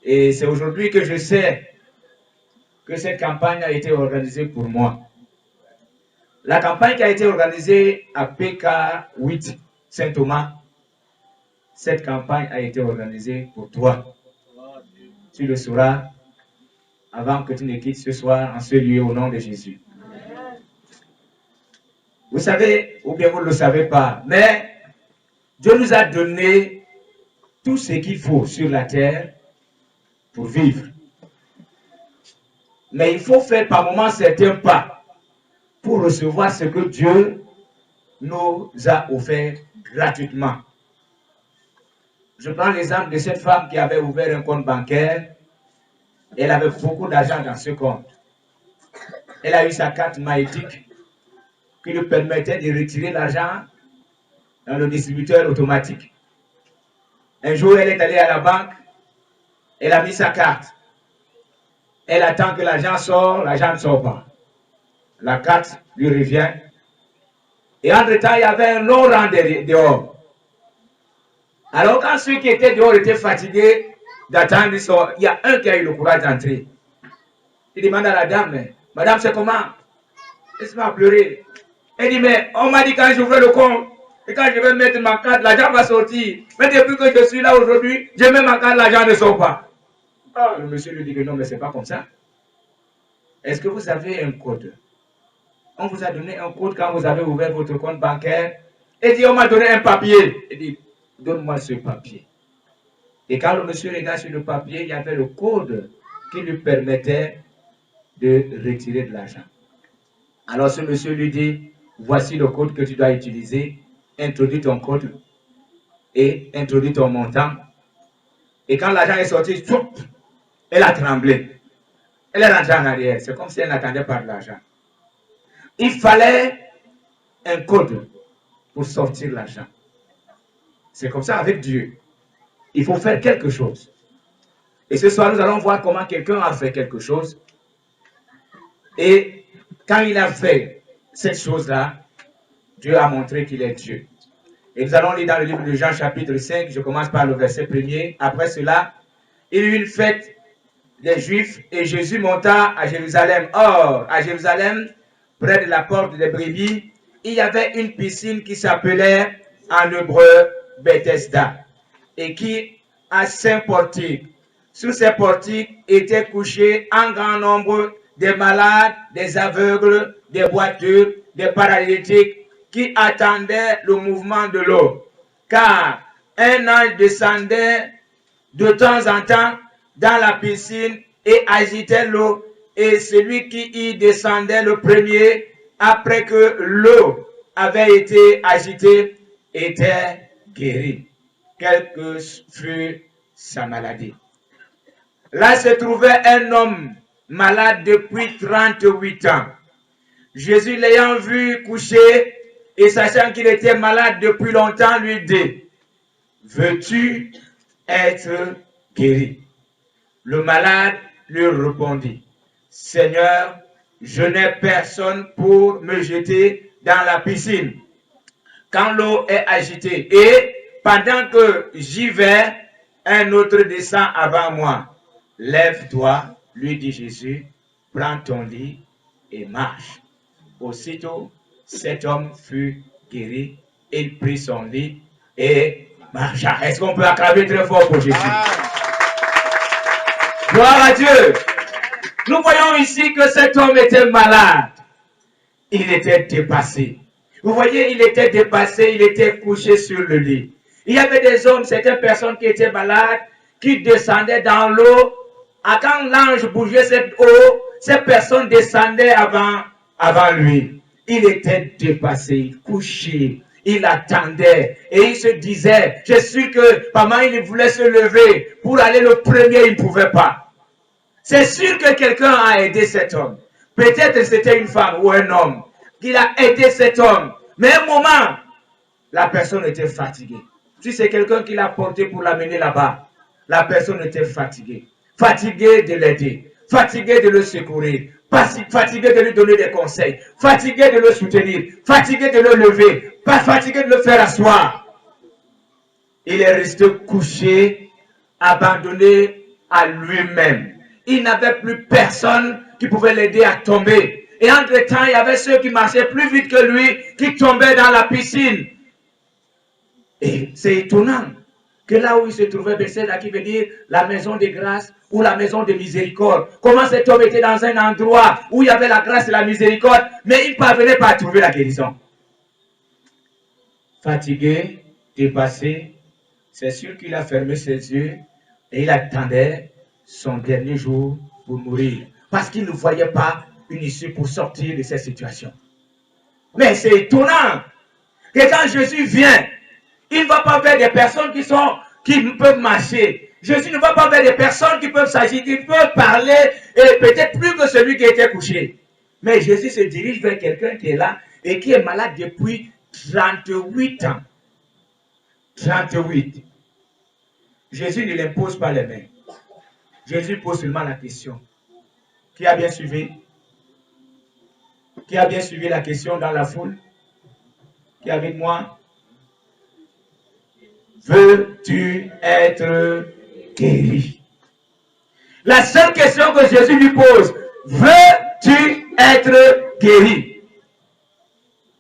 Et c'est aujourd'hui que je sais que cette campagne a été organisée pour moi. La campagne qui a été organisée à PK8 Saint-Thomas, cette campagne a été organisée pour toi. Tu le sauras avant que tu ne quittes ce soir en ce lieu au nom de Jésus. Vous savez, ou bien vous ne le savez pas, mais Dieu nous a donné tout ce qu'il faut sur la terre pour vivre. Mais il faut faire par moments certains pas pour recevoir ce que Dieu nous a offert gratuitement. Je prends l'exemple de cette femme qui avait ouvert un compte bancaire. Elle avait beaucoup d'argent dans ce compte. Elle a eu sa carte maïtique qui lui permettait de retirer l'argent dans le distributeur automatique. Un jour, elle est allée à la banque. Elle a mis sa carte. Elle attend que l'argent sorte, l'argent ne sort pas. La carte lui revient. Et entre-temps, il y avait un long rang dehors. Alors, quand ceux qui étaient dehors étaient fatigués d'attendre, il y a un qui a eu le courage d'entrer. Il demande à la dame, madame, c'est comment? Laisse-moi pleurer. Elle dit, mais on m'a dit quand j'ouvre le compte, et quand je vais mettre ma carte, l'argent va sortir. Mais depuis que je suis là aujourd'hui, je mets ma carte, l'argent ne sort pas. Ah, le monsieur lui dit que non, mais c'est pas comme ça. Est-ce que vous avez un code? On vous a donné un code quand vous avez ouvert votre compte bancaire. Et dit, on m'a donné un papier. Il dit, donne-moi ce papier. Et quand le monsieur regarde sur le papier, il y avait le code qui lui permettait de retirer de l'argent. Alors ce monsieur lui dit, voici le code que tu dois utiliser. Introduis ton code et introduis ton montant. Et quand l'argent est sorti, elle a tremblé. Elle est rentrée en arrière. C'est comme si elle n'attendait pas de l'argent. Il fallait un code pour sortir l'argent. C'est comme ça avec Dieu. Il faut faire quelque chose. Et ce soir, nous allons voir comment quelqu'un a fait quelque chose. Et quand il a fait cette chose-là, Dieu a montré qu'il est Dieu. Et nous allons lire dans le livre de Jean chapitre 5, je commence par le verset 1er. Après cela, il y eut une fête des Juifs et Jésus monta à Jérusalem. Or, à Jérusalem, près de la porte des brebis, il y avait une piscine qui s'appelait en hébreu Bethesda et qui a 5 portiques. Sous ces portiques étaient couchés un grand nombre des malades, des aveugles, des boiteux, des paralytiques qui attendaient le mouvement de l'eau. Car un ange descendait de temps en temps dans la piscine et agitait l'eau, et celui qui y descendait le premier, après que l'eau avait été agitée, était guéri, quelle que fût sa maladie. Là se trouvait un homme malade depuis 38 ans. Jésus l'ayant vu coucher et sachant qu'il était malade depuis longtemps, lui dit, veux-tu être guéri? Le malade lui répondit, Seigneur, je n'ai personne pour me jeter dans la piscine quand l'eau est agitée. Et pendant que j'y vais, un autre descend avant moi. Lève-toi, lui dit Jésus, prends ton lit et marche. Aussitôt, cet homme fut guéri, il prit son lit et marcha. Est-ce qu'on peut acclamer très fort pour Jésus? Gloire à Dieu. Nous voyons ici que cet homme était malade. Il était dépassé. Vous voyez, il était dépassé, il était couché sur le lit. Il y avait des hommes, certaines personnes qui étaient malades, qui descendaient dans l'eau. Quand l'ange bougeait cette eau, ces personnes descendaient avant lui. Il était dépassé, couché. Il attendait et il se disait, je suis que pendant il voulait se lever pour aller le premier, il ne pouvait pas. C'est sûr que quelqu'un a aidé cet homme. Peut-être que c'était une femme ou un homme qui a aidé cet homme. Mais à un moment, la personne était fatiguée. Si c'est quelqu'un qui l'a porté pour l'amener là-bas, la personne était fatiguée. Fatiguée de l'aider, fatiguée de le secourir, fatiguée de lui donner des conseils, fatiguée de le soutenir, fatiguée de le lever, pas fatiguée de le faire asseoir. Il est resté couché, abandonné à lui-même. Il n'avait plus personne qui pouvait l'aider à tomber. Et entre-temps, il y avait ceux qui marchaient plus vite que lui, qui tombaient dans la piscine. Et c'est étonnant que là où il se trouvait, Bethesda, qui veut dire la maison de grâce ou la maison de miséricorde, comment cet homme était dans un endroit où il y avait la grâce et la miséricorde, mais il ne parvenait pas à trouver la guérison. Fatigué, dépassé, c'est sûr qu'il a fermé ses yeux et il attendait son dernier jour pour mourir. Parce qu'il ne voyait pas une issue pour sortir de cette situation. Mais c'est étonnant que quand Jésus vient, il ne va pas vers des personnes qui peuvent marcher. Jésus ne va pas vers des personnes qui peuvent s'agiter, qui peuvent parler, et peut-être plus que celui qui était couché. Mais Jésus se dirige vers quelqu'un qui est là et qui est malade depuis 38 ans. 38. Jésus ne l'impose pas les mains. Jésus pose seulement la question. Qui a bien suivi? Qui a bien suivi la question dans la foule? Qui est avec moi? Veux-tu être guéri? La seule question que Jésus lui pose, veux-tu être guéri?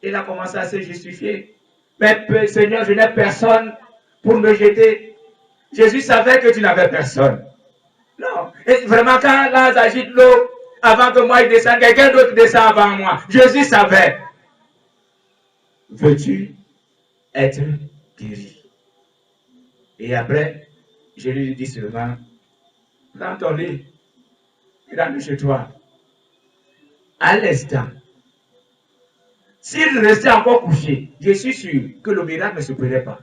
Il a commencé à se justifier. Mais Seigneur, je n'ai personne pour me jeter. Jésus savait que tu n'avais personne. Non. Et vraiment, quand là, j'agite l'eau, avant que moi je descende, quelqu'un d'autre descend avant moi. Jésus savait. Veux-tu être guéri? Et après, je lui dis seulement, prends ton lit, rentre chez toi. À l'instant, s'il restait encore couché, je suis sûr que le miracle ne se ferait pas.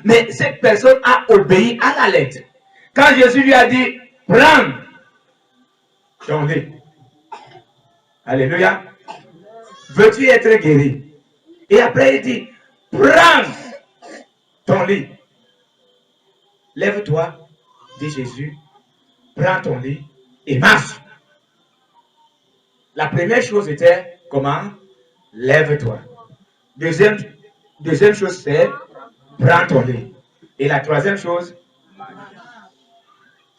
Mais cette personne a obéi à la lettre. Quand Jésus lui a dit, prends ton lit. Alléluia. Veux-tu être guéri? Et après il dit, prends ton lit. Lève-toi, dit Jésus, prends ton lit et marche. La première chose était, comment? Lève-toi. Deuxième chose, c'est, prends ton lit. Et la troisième chose,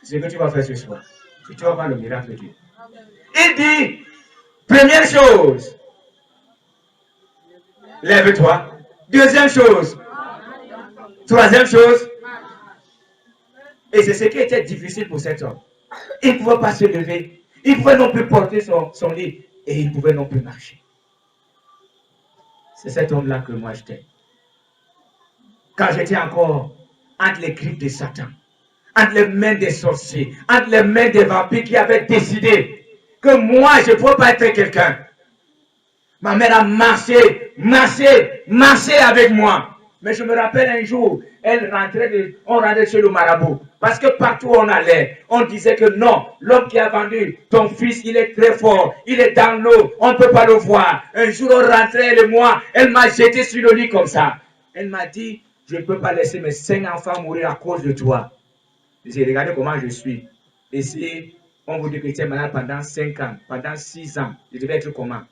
c'est ce que tu vas faire ce soir. Tu vas voir le miracle de Dieu. Il dit, première chose, lève-toi. Deuxième chose, troisième chose, et c'est ce qui était difficile pour cet homme. Il ne pouvait pas se lever. Il ne pouvait non plus porter son lit. Et il ne pouvait non plus marcher. C'est cet homme-là que moi j'étais. Quand j'étais encore entre les griffes de Satan, entre les mains des sorciers, entre les mains des vampires qui avaient décidé que moi je ne pouvais pas être quelqu'un. Ma mère a marché avec moi. Mais je me rappelle un jour, on rentrait chez le marabout. Parce que partout où on allait, on disait que non, l'homme qui a vendu ton fils, il est très fort, il est dans l'eau, on ne peut pas le voir. Un jour, on rentrait, elle et moi, elle m'a jeté sur le lit comme ça. Elle m'a dit, je ne peux pas laisser mes 5 enfants mourir à cause de toi. J'ai regardé comment je suis. Et si on vous dit que tu es malade pendant 5 ans, pendant 6 ans, je devais être comment?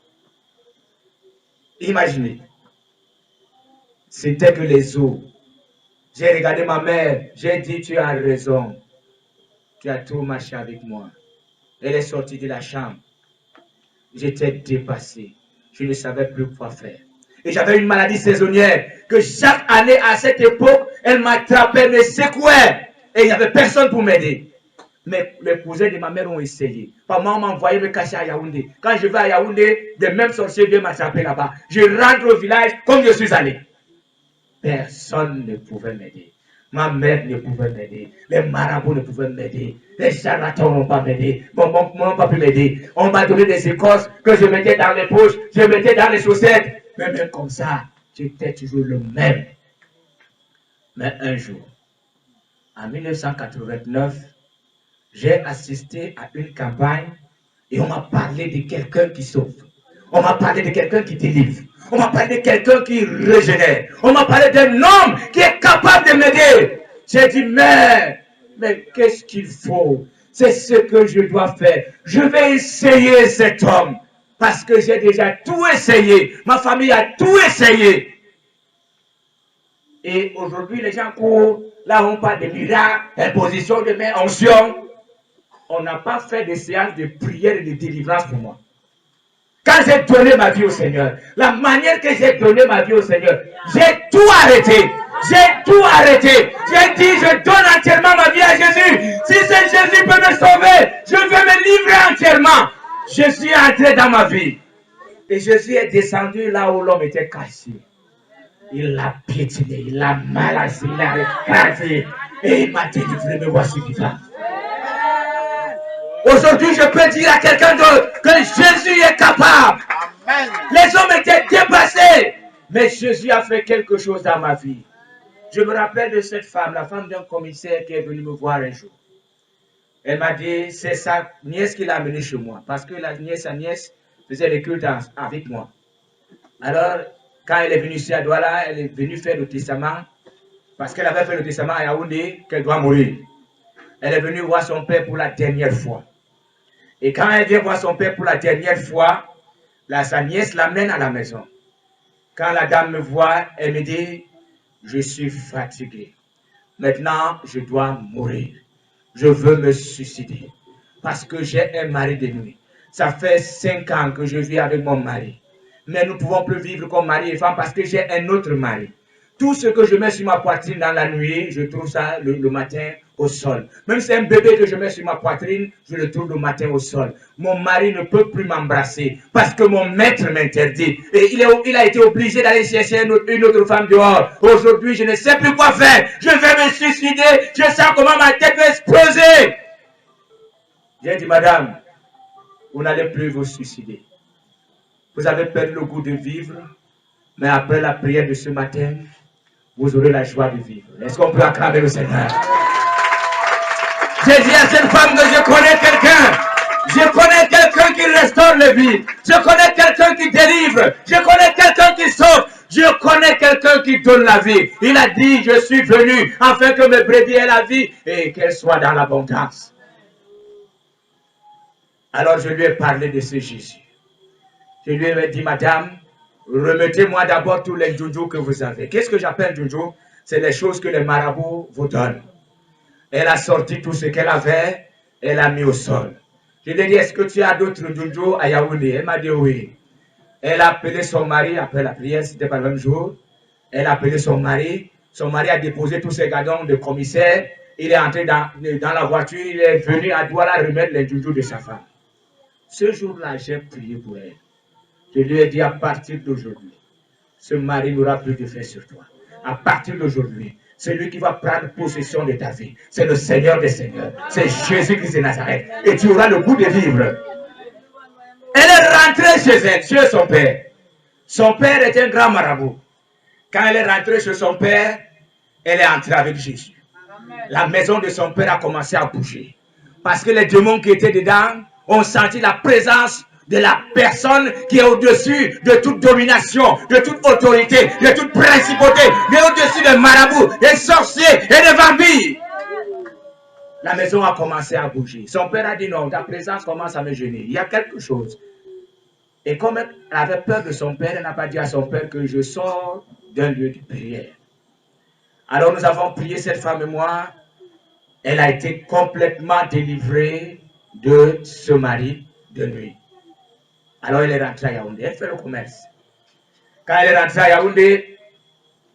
Imaginez. C'était que les os. J'ai regardé ma mère, j'ai dit, tu as raison. Tu as trop marché avec moi. Elle est sortie de la chambre. J'étais dépassé. Je ne savais plus quoi faire. Et j'avais une maladie saisonnière que chaque année à cette époque, elle m'attrapait, me secouait. Et il n'y avait personne pour m'aider. Mais les cousins de ma mère ont essayé. Maman m'a envoyé me cacher à Yaoundé. Quand je vais à Yaoundé, des mêmes sorciers viennent m'attraper là-bas. Je rentre au village comme je suis allé. Personne ne pouvait m'aider. Ma mère ne pouvait m'aider. Les marabouts ne pouvaient m'aider. Les charlatans n'ont pas m'aider. N'ont pas pu m'aider. On m'a donné des écorces que je mettais dans les poches, je mettais dans les chaussettes. Mais même comme ça, j'étais toujours le même. Mais un jour, en 1989, j'ai assisté à une campagne et on m'a parlé de quelqu'un qui sauve. On m'a parlé de quelqu'un qui délivre. On m'a parlé de quelqu'un qui régénère. On m'a parlé d'un homme qui est capable de m'aider. J'ai dit, mais qu'est-ce qu'il faut? C'est ce que je dois faire. Je vais essayer cet homme. Parce que j'ai déjà tout essayé. Ma famille a tout essayé. Et aujourd'hui, les gens courent, là on parle de miracles, imposition de main, onction. On n'a pas fait de séance de prière et de délivrance pour moi. Quand j'ai donné ma vie au Seigneur, la manière que j'ai donné ma vie au Seigneur, j'ai tout arrêté. J'ai tout arrêté. J'ai dit, je donne entièrement ma vie à Jésus. Si c'est Jésus peut me sauver, je veux me livrer entièrement. Je suis entré dans ma vie. Et Jésus est descendu là où l'homme était caché. Il l'a piétiné, il l'a malassé, il l'a écrasé. Et il m'a délivré, me voici vivant. Aujourd'hui, je peux dire à quelqu'un d'autre que Jésus est capable. Amen. Les hommes étaient dépassés. Mais Jésus a fait quelque chose dans ma vie. Je me rappelle de cette femme, la femme d'un commissaire qui est venue me voir un jour. Elle m'a dit, c'est sa nièce qui l'a amenée chez moi. Parce que sa nièce faisait les cultes avec moi. Alors, quand elle est venue ici à Douala, elle est venue faire le testament. Parce qu'elle avait fait le testament à Yaoundé, qu'elle doit mourir. Elle est venue voir son père pour la dernière fois. Et quand elle vient voir son père pour la dernière fois, sa nièce l'amène à la maison. Quand la dame me voit, elle me dit, je suis fatiguée. Maintenant, je dois mourir. Je veux me suicider. Parce que j'ai un mari de nuit. Ça fait 5 ans que je vis avec mon mari. Mais nous ne pouvons plus vivre comme mari et femme parce que j'ai un autre mari. Tout ce que je mets sur ma poitrine dans la nuit, je trouve ça le matin au sol. Même si c'est un bébé que je mets sur ma poitrine, je le trouve le matin au sol. Mon mari ne peut plus m'embrasser parce que mon maître m'interdit. Et il a été obligé d'aller chercher une autre femme dehors. Aujourd'hui, je ne sais plus quoi faire. Je vais me suicider. Je sens comment ma tête va exploser. J'ai dit, madame, vous n'allez plus vous suicider. Vous avez perdu le goût de vivre. Mais après la prière de ce matin, vous aurez la joie de vivre. Est-ce qu'on peut acclamer le Seigneur? J'ai dit à cette femme que je connais quelqu'un. Je connais quelqu'un qui restaure le vide. Je connais quelqu'un qui délivre. Je connais quelqu'un qui sauve. Je connais quelqu'un qui donne la vie. Il a dit, je suis venu afin que mes brebis aient la vie et qu'elles soient dans l'abondance. Alors je lui ai parlé de ce Jésus. Je lui ai dit, madame, remettez-moi d'abord tous les djoudjous que vous avez. Qu'est-ce que j'appelle djoudjou? C'est les choses que les marabouts vous donnent. Elle a sorti tout ce qu'elle avait, elle a mis au sol. Je lui ai dit, est-ce que tu as d'autres djoudjous à Yaoundé? Elle m'a dit oui. Elle a appelé son mari, après la prière, c'était pas le même jour. Elle a appelé son mari a déposé tous ses gadons de commissaire. Il est entré dans la voiture, il est venu à Douala remettre les djoudjous de sa femme. Ce jour-là, j'ai prié pour elle. Je lui ai dit, à partir d'aujourd'hui, ce mari n'aura plus de fait sur toi. À partir d'aujourd'hui, celui qui va prendre possession de ta vie, c'est le Seigneur des Seigneurs. C'est Jésus-Christ de Nazareth. Et tu auras le goût de vivre. Elle est rentrée chez elle, chez son père. Son père est un grand marabout. Quand elle est rentrée chez son père, elle est entrée avec Jésus. La maison de son père a commencé à bouger. Parce que les démons qui étaient dedans ont senti la présence de la personne qui est au-dessus de toute domination, de toute autorité, de toute principauté, mais au-dessus des marabouts, des sorciers et des vampires. La maison a commencé à bouger. Son père a dit non, ta présence commence à me gêner. Il y a quelque chose. Et comme elle avait peur de son père, elle n'a pas dit à son père que je sors d'un lieu de prière. Alors nous avons prié cette femme et moi. Elle a été complètement délivrée de ce mari de nuit. Alors elle est rentrée à Yaoundé, elle fait le commerce. Quand elle est rentrée à Yaoundé,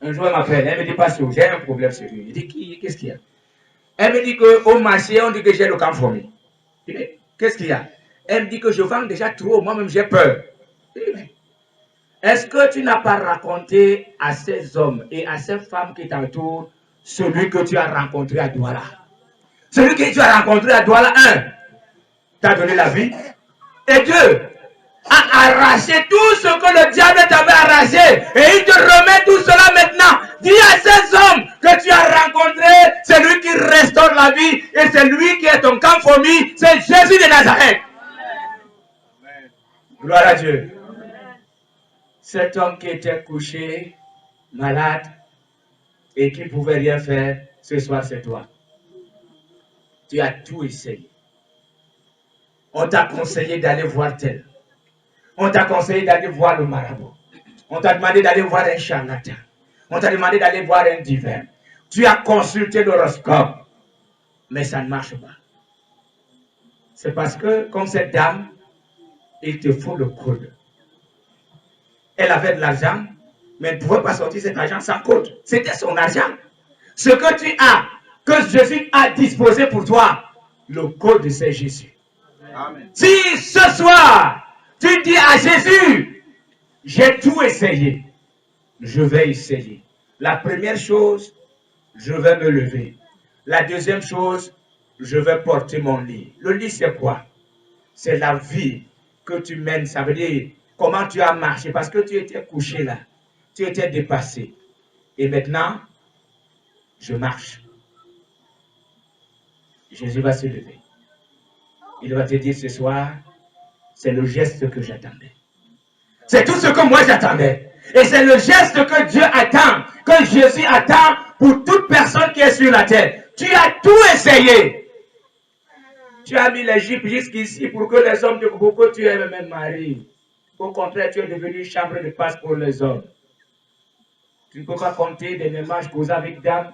un jour elle m'appelle, elle me dit, parce que j'ai un problème sérieux. Je dis, qu'est-ce qu'il y a? Elle me dit qu'au marché, on dit que j'ai le camphormie. Je dis, qu'est-ce qu'il y a? Elle me dit que je vends déjà trop, moi-même j'ai peur. Je dis, est-ce que tu n'as pas raconté à ces hommes et à ces femmes qui t'entourent celui que tu as rencontré à Douala? Celui que tu as rencontré à Douala, 1, t'a donné la vie, et 2, a arraché tout ce que le diable t'avait arraché, et il te remet tout cela maintenant. Dis à ces hommes que tu as rencontrés, c'est lui qui restaure la vie, et c'est lui qui est ton camphormie, c'est Jésus de Nazareth. Amen. Gloire à Dieu. Cet homme qui était couché, malade, et qui ne pouvait rien faire, ce soir c'est toi. Tu as tout essayé. On t'a conseillé d'aller voir tel. On t'a conseillé d'aller voir le marabout. On t'a demandé d'aller voir un charlatan. On t'a demandé d'aller voir un divin. Tu as consulté l'horoscope. Mais ça ne marche pas. C'est parce que, comme cette dame, il te faut le code. Elle avait de l'argent, mais elle ne pouvait pas sortir cet argent sans code. C'était son argent. Ce que tu as, que Jésus a disposé pour toi, le code c'est Jésus. Amen. Si ce soir, tu dis à Jésus, j'ai tout essayé, je vais essayer. La première chose, je vais me lever. La deuxième chose, je vais porter mon lit. Le lit, c'est quoi? C'est la vie que tu mènes. Ça veut dire comment tu as marché. Parce que tu étais couché là. Tu étais dépassé. Et maintenant, je marche. Jésus va se lever. Il va te dire ce soir, c'est le geste que j'attendais. C'est tout ce que moi j'attendais. Et c'est le geste que Dieu attend, que Jésus attend pour toute personne qui est sur la terre. Tu as tout essayé. Tu as mis l'Égypte jusqu'ici pour que les hommes te pour que tu aies le même mari. Au contraire, tu es devenu chambre de passe pour les hommes. Tu ne peux pas compter des ménages causés avec dame.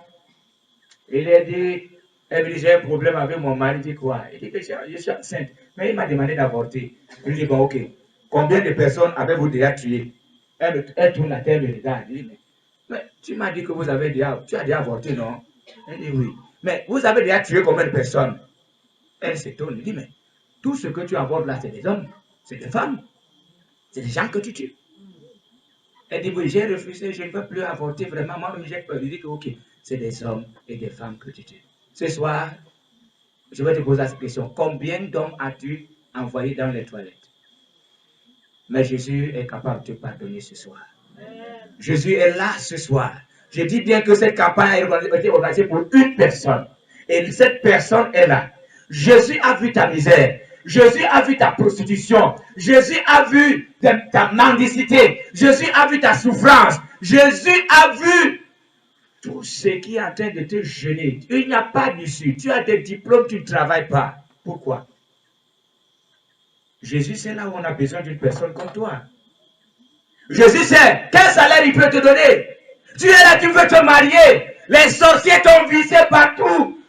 Il a dit, elle me dit, j'ai un problème avec mon mari. Il dit quoi? Il dit que je suis enceinte. Mais il m'a demandé d'avorter. Il dit, bon, ok. Combien de personnes avez-vous déjà tué? Elle tourne la tête et me regarde. Il dit, mais tu m'as dit que vous avez déjà, tu as déjà avorté, non? Elle dit, oui. Mais vous avez déjà tué combien de personnes? Elle s'étonne. Il dit, mais tout ce que tu abordes là, c'est des hommes, c'est des femmes, c'est des gens que tu tues. Elle dit, oui, j'ai refusé, je ne veux plus avorter vraiment. Moi, j'ai peur. Il dit que, ok, c'est des hommes et des femmes que tu tues. Ce soir, je vais te poser cette question. Combien d'hommes as-tu envoyé dans les toilettes? Mais Jésus est capable de te pardonner ce soir. Jésus est là ce soir. Je dis bien que cette campagne a été organisée pour une personne. Et cette personne est là. Jésus a vu ta misère. Jésus a vu ta prostitution. Jésus a vu ta mendicité. Jésus a vu ta souffrance. Jésus a vu tout ce qui est en train de te gêner. Il n'y a pas d'issue. Tu as des diplômes, tu ne travailles pas. Pourquoi? Jésus, c'est là où on a besoin d'une personne comme toi. Jésus sait quel salaire il peut te donner. Tu es là, tu veux te marier. Les sorciers t'ont vissé partout.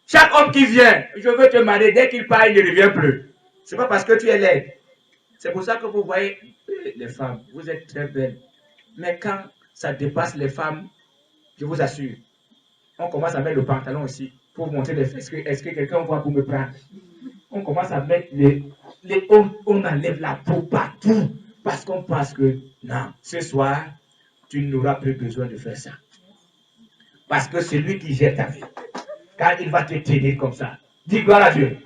Chaque homme qui vient, je veux te marier, dès qu'il part, il ne revient plus. Ce n'est pas parce que tu es laide. C'est pour ça que vous voyez les femmes, vous êtes très belles. Mais quand ça dépasse les femmes, je vous assure, on commence à mettre le pantalon aussi pour montrer les fesses. Est-ce que quelqu'un voit pour me prendre? On commence à mettre on enlève la peau partout. Parce qu'on pense que, non, ce soir, tu n'auras plus besoin de faire ça. Parce que c'est lui qui gère ta vie. Car il va te tenir comme ça. Dis gloire à Dieu.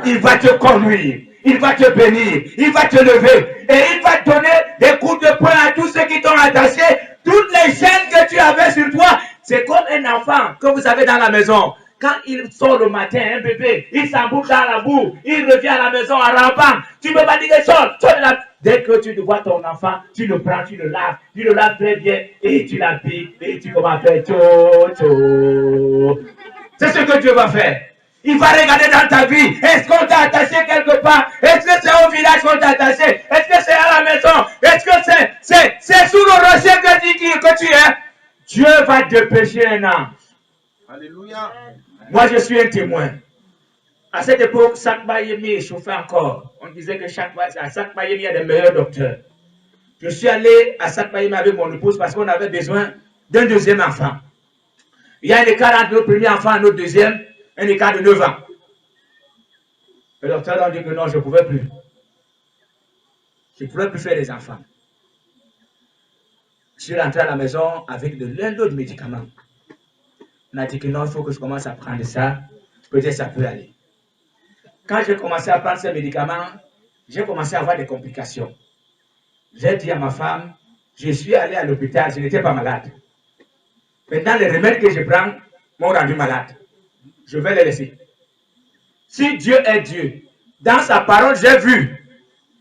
Il va te conduire. Il va te bénir. Il va te lever. Et il va te donner des coups de poing à tous ceux qui t'ont attaché. Toutes les chaînes que tu avais sur toi. C'est comme un enfant que vous avez dans la maison. Quand il sort le matin, un bébé, il s'embouche dans la boue. Il revient à la maison en rampant. Tu ne peux pas dire que sors de la... Dès que tu vois ton enfant, tu le prends, tu le laves très bien et tu l'habilles et tu commences à faire tcho. C'est ce que Dieu va faire. Il va regarder dans ta vie. Est-ce qu'on t'a attaché quelque part? Est-ce que c'est au village qu'on t'a attaché? Est-ce que c'est à la maison? Est-ce que c'est sous le rocher que tu es? Dieu va te pêcher un ange. Alléluia. Moi, je suis un témoin. À cette époque, Sakbayemi chauffait encore. On disait que à Sakbayemi, il y a des meilleurs docteurs. Je suis allé à Sakbayemi avec mon épouse parce qu'on avait besoin d'un deuxième enfant. Il y a un écart entre notre premier enfant et notre deuxième, un écart de 9 ans. Le docteur a dit que non, je ne pouvais plus. Je ne pouvais plus faire des enfants. Je suis rentré à la maison avec l'un d'autres médicaments. On a dit que non, il faut que je commence à prendre ça. Peut-être ça peut aller. Quand j'ai commencé à prendre ces médicaments, j'ai commencé à avoir des complications. J'ai dit à ma femme, je suis allé à l'hôpital, je n'étais pas malade. Maintenant, les remèdes que je prends m'ont rendu malade. Je vais les laisser. Si Dieu est Dieu, dans sa parole, j'ai vu,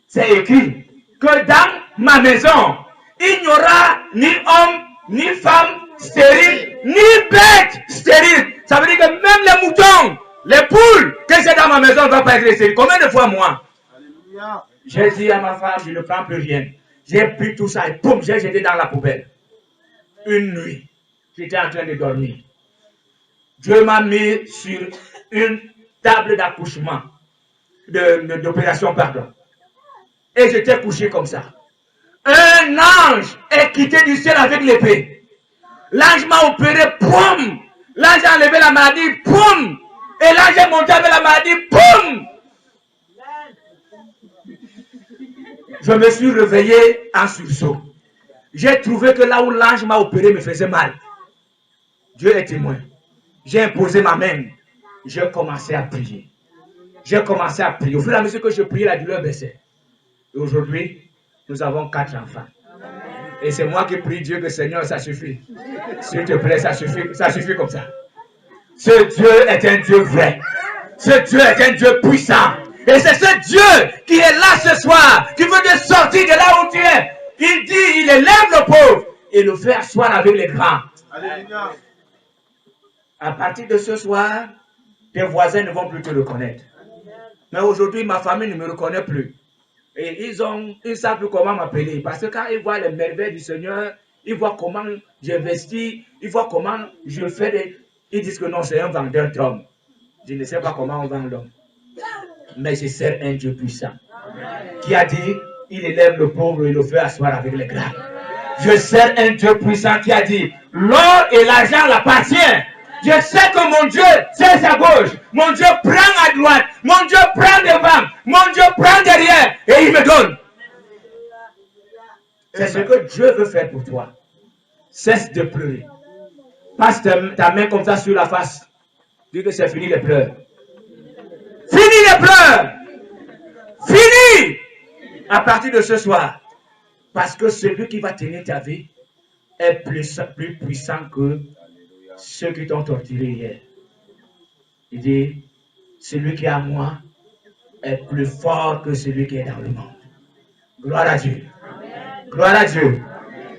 c'est écrit, que dans ma maison, il n'y aura ni homme, ni femme stérile, ni bête stérile. Ça veut dire que même les moutons, les poules que j'ai dans ma maison ne vont pas être stériles. Combien de fois moi? J'ai dit à ma femme, je ne prends plus rien. J'ai pris tout ça et boum, j'ai jeté dans la poubelle. une nuit, j'étais en train de dormir. Dieu m'a mis sur une table d'accouchement, d'opération, pardon. Et j'étais couché comme ça. Un ange est quitté du ciel avec l'épée. L'ange m'a opéré, poum! L'ange a enlevé la maladie, poum! Et l'ange est monté avec la maladie, poum! Je me suis réveillé en sursaut. J'ai trouvé que là où l'ange m'a opéré me faisait mal. Dieu est témoin. J'ai imposé ma main. J'ai commencé à prier. J'ai commencé à prier. Au fur et à mesure que je priais, la douleur baissait. Et aujourd'hui, nous avons 4 enfants. Et c'est moi qui prie Dieu que Seigneur, ça suffit. S'il te plaît, ça suffit comme ça. Ce Dieu est un Dieu vrai. Ce Dieu est un Dieu puissant. Et c'est ce Dieu qui est là ce soir, qui veut te sortir de là où tu es. Il dit, il élève le pauvre et le fait asseoir avec les grands. Alléluia. À partir de ce soir, tes voisins ne vont plus te reconnaître. Mais aujourd'hui, ma famille ne me reconnaît plus. Et ils ne savent plus comment m'appeler. Parce que quand ils voient les merveilles du Seigneur, ils voient comment j'investis, ils voient comment je fais des... Ils disent que non, c'est un vendeur d'hommes. Je ne sais pas comment on vend l'homme. Mais je sers un Dieu puissant. Qui a dit, il élève le pauvre et le fait asseoir avec les grands. Je sers un Dieu puissant qui a dit, l'or et l'argent l'appartiennent. Je sais que mon Dieu, c'est à gauche. Mon Dieu prend à droite. Mon Dieu prend devant. Mon Dieu prend derrière. Et il me donne. C'est ce que Dieu veut faire pour toi. Cesse de pleurer. Passe ta main comme ça sur la face. Dis que c'est fini les pleurs. Fini les pleurs. Fini. À partir de ce soir. Parce que celui qui va tenir ta vie est plus puissant que ceux qui t'ont torturé hier. Il dit, celui qui est à moi est plus fort que celui qui est dans le monde. Gloire à Dieu. Amen. Gloire à Dieu. Amen.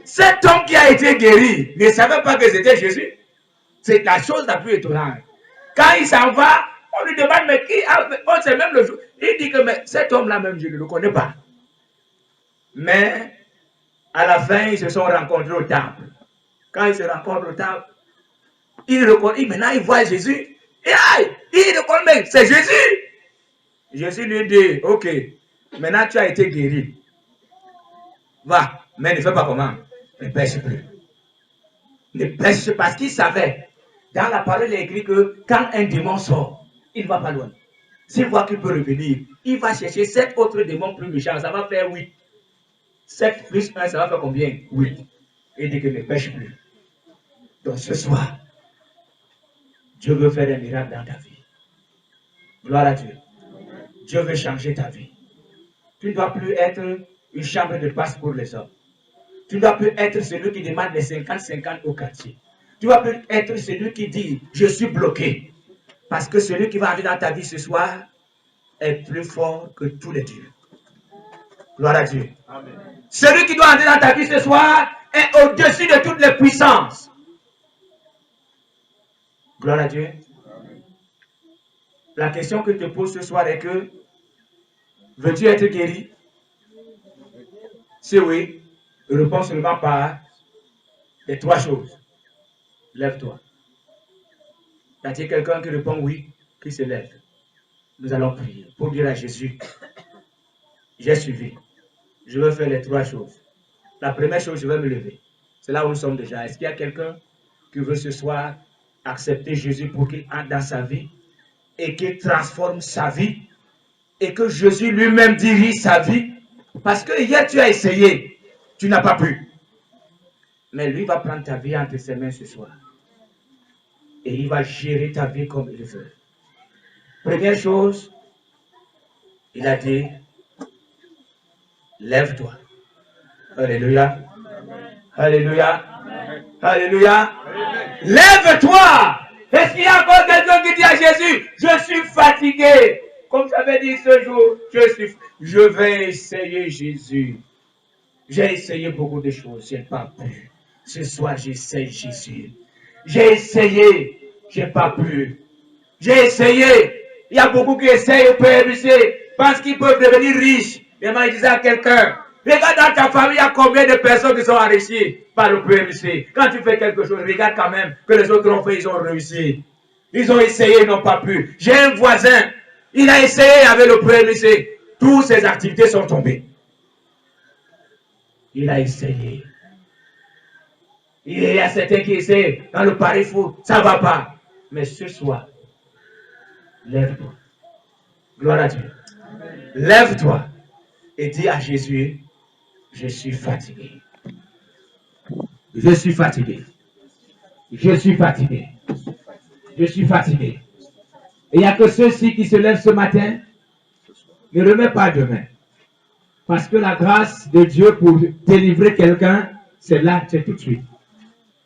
Cet homme qui a été guéri ne savait pas que c'était Jésus. C'est la chose la plus étonnante. Quand il s'en va, on lui demande, mais qui a... On sait même le jour. Il dit que mais cet homme-là même, je ne le connais pas. Mais à la fin, ils se sont rencontrés au temple. Quand ils se rencontrent au temple, il reconnaît, maintenant il voit Jésus. Et il reconnaît, c'est Jésus. Jésus lui dit, ok, maintenant tu as été guéri. Va, mais ne fais pas comment. Ne pêche plus. Ne pêche parce qu'il savait. Dans la parole, il est écrit que quand un démon sort, il ne va pas loin. S'il voit qu'il peut revenir, il va chercher 7 autres démons plus méchants. Ça va faire 8. 7 plus 1, ça va faire combien? 8. Il dit que ne pêche plus. Donc ce soir, Dieu veut faire un miracle dans ta vie. Gloire à Dieu. Dieu veut changer ta vie. Tu ne dois plus être une chambre de passe pour les hommes. Tu ne dois plus être celui qui demande les 50-50 au quartier. Tu ne dois plus être celui qui dit, je suis bloqué. Parce que celui qui va arriver dans ta vie ce soir est plus fort que tous les dieux. Gloire à Dieu. Amen. Celui qui doit entrer dans ta vie ce soir est au-dessus de toutes les puissances. Gloire à Dieu. Amen. La question que je te pose ce soir est que, veux-tu être guéri? Si oui, réponds seulement par les 3 choses. Lève-toi. Y a-t-il quelqu'un qui répond oui, qui se lève? Nous allons prier pour dire à Jésus, j'ai suivi. Je veux faire les 3 choses. La première chose, je vais me lever. C'est là où nous sommes déjà. Est-ce qu'il y a quelqu'un qui veut ce soir accepter Jésus pour qu'il entre dans sa vie et qu'il transforme sa vie et que Jésus lui-même dirige sa vie? Parce que hier tu as essayé, tu n'as pas pu. Mais lui va prendre ta vie entre ses mains ce soir. Et il va gérer ta vie comme il veut. Première chose, il a dit, lève-toi. Alléluia. Alléluia. Alléluia. Lève-toi. Est-ce qu'il y a encore quelqu'un qui dit à Jésus, je suis fatigué. Comme j'avais dit ce jour, je vais essayer Jésus. J'ai essayé beaucoup de choses, je n'ai pas pu. Ce soir, j'essaye Jésus. J'ai essayé, je n'ai pas pu. J'ai essayé. Il y a beaucoup qui essayent au PMC, pensent qu'ils peuvent devenir riches. Et moi, je disais à quelqu'un, Regarde dans ta famille, il y a combien de personnes qui sont enrichies par le premier ministre. Quand tu fais quelque chose, regarde quand même que les autres ont fait, ils ont réussi. Ils ont essayé, ils n'ont pas pu. J'ai un voisin, il a essayé avec le premier ministre. Toutes ses activités sont tombées. Il a essayé. Il y a certains qui essaient dans le pari fou, ça ne va pas. Mais ce soir, lève-toi. Gloire à Dieu. Lève-toi et dis à Jésus, je suis fatigué. Je suis fatigué. Je suis fatigué. Je suis fatigué. Et il n'y a que ceux-ci qui se lèvent ce matin. Ne remets pas demain. Parce que la grâce de Dieu pour délivrer quelqu'un, c'est là, c'est tout de suite.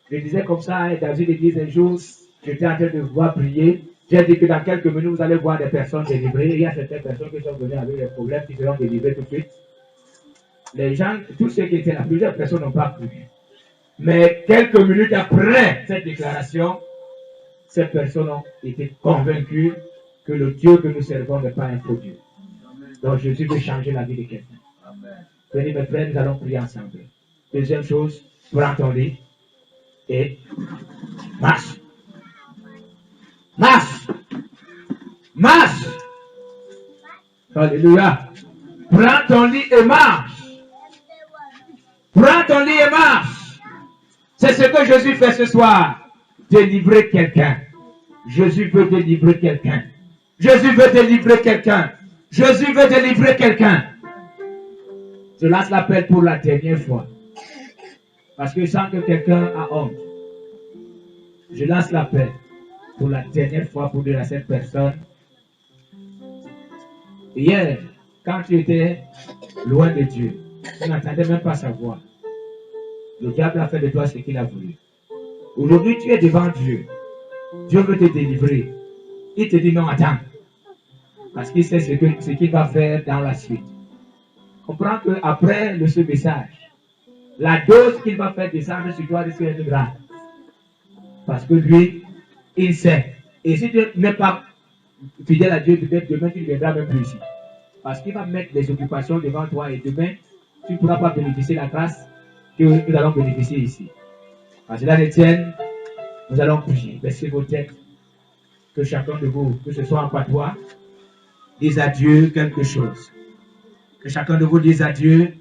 Je disais comme ça dans une église un jour, j'étais en train de voir prier. J'ai dit que dans quelques minutes, vous allez voir des personnes délivrées. Il y a certaines personnes qui sont venues avec des problèmes qui seront délivrées tout de suite. Les gens, tous ceux qui étaient là, plusieurs personnes n'ont pas cru. Mais quelques minutes après cette déclaration, ces personnes ont été convaincues que le Dieu que nous servons n'est pas un faux Dieu. Donc Jésus veut changer la vie de quelqu'un. Venez mes frères, nous allons prier ensemble. Deuxième chose, prends ton lit et marche. Marche. Marche. Alléluia. Prends ton lit et marche. Prends ton lit et marche. C'est ce que Jésus fait ce soir. Délivrer quelqu'un. Jésus veut délivrer quelqu'un. Jésus veut délivrer quelqu'un. Jésus veut délivrer quelqu'un. Je lance l'appel pour la dernière fois. Parce que je sens que quelqu'un a honte. Je lance l'appel pour la dernière fois pour dire à cette personne. Hier, quand tu étais loin de Dieu, tu n'entendais même pas sa voix. Le diable a fait de toi ce qu'il a voulu. Aujourd'hui, tu es devant Dieu. Dieu veut te délivrer. Il te dit non, attends. Parce qu'il sait ce qu'il va faire dans la suite. Comprends qu'après ce message, la dose qu'il va faire descendre sur toi risque d'être grande. Parce que lui, il sait. Et si tu n'es pas fidèle à Dieu, peut-être demain tu ne viendras même plus ici. Parce qu'il va mettre des occupations devant toi et demain, tu ne pourras pas bénéficier de la grâce que nous allons bénéficier ici. À cela ne tienne, nous allons prier. Baissez vos têtes. Que chacun de vous, que ce soit en patois, dise à Dieu quelque chose. Que chacun de vous dise à Dieu